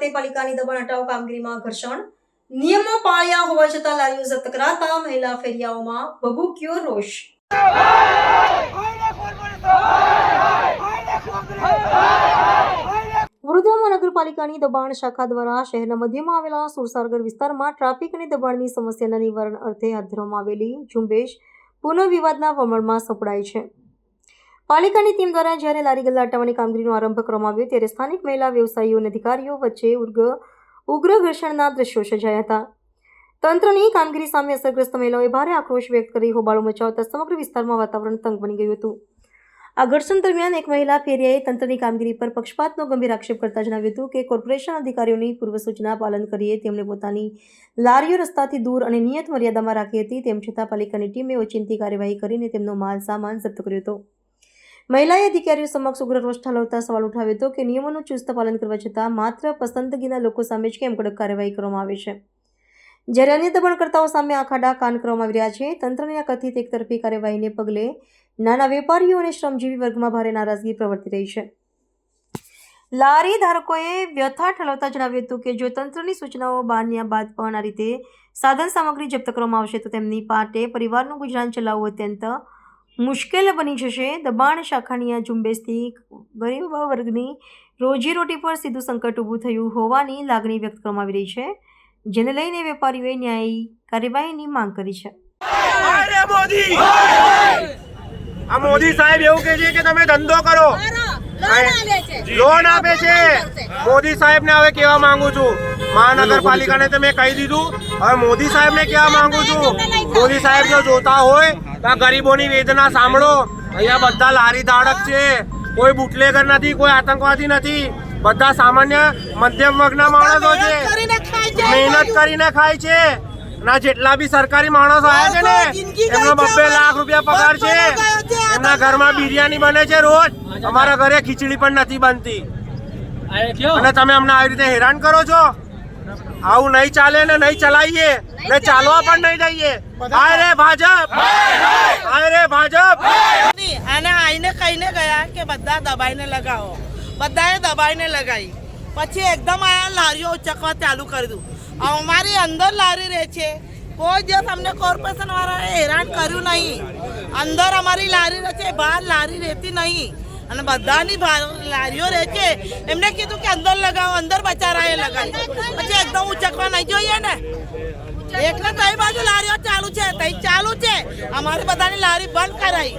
ખાતે પાલિકાની દબાણ હટાવ કામગીરીમાં ઘર્ષણ, નિયમો પાળ્યા હોવા છતાં લારીઓ જપ્ત કરાતા મહિલા ફેરિયાઓમાં ભભૂક્યો રોષ। વડોદરા મહાનગરપાલિકાની દબાણ શાખા દ્વારા શહેરના મધ્યમાં આવેલા સુરસાગર વિસ્તારમાં ટ્રાફિક અને દબાણની સમસ્યાના નિવારણ અર્થે હાથ ધરવામાં આવેલી ઝુંબેશ પુનઃ વિવાદના વમળમાં સપડાઈ છે। પાલિકાની ટીમ દ્વારા જ્યારે લારી ગલ્લા હટાવવાની કામગીરીનો આરંભ કરવામાં આવ્યો ત્યારે સ્થાનિક મહિલા વ્યવસાયીઓ અને અધિકારીઓ વચ્ચે ઉગ્ર ઘર્ષણના દ્રશ્યો સર્જાયા હતા। તંત્રની કામગીરી સામે અસરગ્રસ્ત મહિલાઓએ ભારે આક્રોશ વ્યક્ત કરી હોબાળો મચાવતા સમગ્ર વિસ્તારમાં વાતાવરણ તંગ બની ગયું હતું। આ ઘર્ષણ દરમિયાન એક મહિલા ફેરિયાએ તંત્રની કામગીરી પર પક્ષપાતનો ગંભીર આક્ષેપ કરતા જણાવ્યું હતું કે કોર્પોરેશન અધિકારીઓની પૂર્વ સૂચના પાલન કરીએ તેમણે પોતાની લારીઓ રસ્તાથી દૂર અને નિયત મર્યાદામાં રાખી હતી, તેમ છતાં પાલિકાની ટીમે ઓચિંતી કાર્યવાહી કરીને તેમનો માલ સામાન જપ્ત કર્યો હતો। મહિલાએ અધિકારીઓ સમક્ષ ઉગ્ર રોષ ઠાલવતા સવાલ ઉઠાવ્યો હતો કે નિયમોનું ચુસ્ત પાલન કરવા છતાં માત્ર પસંદગીના લોકો સામે જ કેમ કડક કાર્યવાહી કરવામાં આવે છે, જ્યારે અન્ય દબાણકર્તાઓ સામે આખાડા કાન કરવામાં આવી રહ્યા છે। તંત્રની આ કથિત એકતરફી કાર્યવાહીને પગલે નાના વેપારીઓ અને શ્રમજીવી વર્ગમાં ભારે નારાજગી પ્રવર્તી રહી છે। લારી ધારકોએ વ્યથા ઠાલવતા જણાવ્યું હતું કે જો તંત્રની સૂચનાઓ માન્યા બાદ પણ આ રીતે સાધન સામગ્રી જપ્ત કરવામાં આવશે તો તેમની માટે પરિવારનું ગુજરાન ચલાવવું અત્યંત મુશ્કેલ બની જશે। દબાણ શાખાની આ ઝુંબેશથી ગરીબ વર્ગની રોજીરોટી પર સીધું સંકટ ઊભું થયું હોવાની લાગણી વ્યક્ત કરવામાં આવી રહી છે, જેને લઈને વેપારીઓએ ન્યાયી કાર્યવાહીની માંગ કરી છે। આ મોદી સાહેબ એવું કહે છે કે તમે ધંધો કરો, લોન આપે છે। મોદી સાહેબ ને હવે કહેવા માંગુ છું, મહાનગરપાલિકાને તો મેં કહી દીધું, હવે મોદી સાહેબ ને કહેવા માંગુ છું, મોદી સાહેબ જો જોતા હોય તો ગરીબોની વેદના સાંભળો। અહીંયા બધા લારી ધારક છે, કોઈ બુટલેગર નથી, કોઈ આતંકવાદી નથી, બધા સામાન્ય મધ્યમ વર્ગના માણસો છે, મહેનત કરીને ખાય છે। ના જેટલા બી સરકારી માણસો આવ્યા છે ને એમનો 2 લાખ રૂપિયા પગાર છે, એમના ઘરમાં બિરયાની બને છે રોજ, અમારા ઘરે ખીચડી પણ નથી બનતી અને તમે અમને આવી રીતે હેરાન કરો છો। આવું નહીં ચાલે ને નહીં ચલાવીએ ને ચાલવા પણ નહીં દઈએ। હાય રે ભાજપ, હાય રે ભાજપ। અને આઈને કહીને ગયા કે બધા દબાઈને લગાવો, બધાએ દબાઈને લગાવી, પછી એકદમ આ લારીઓ ઉચકવા ચાલુ કરી દઉં। અમારી અંદર લારી રહે છે, કોઈ દિવસ અમને કોર્પોરેશન વાળાએ હેરાન કર્યું નહીં। અંદર અમારી લારી રહે છે, બહાર લારી રહેતી નહીં અને બધાની લારીઓ રહે છે, એમને કીધું કે અંદર લગાવો, અંદર બચારાએ લગાવી, પછી એકદમ ઉચકવા નહીં જોઈએ ને। એકને તઈ બાજુ લારીઓ ચાલુ છે, તઈ ચાલુ છે, અમારી બધાની લારી બંધ કરાઈ।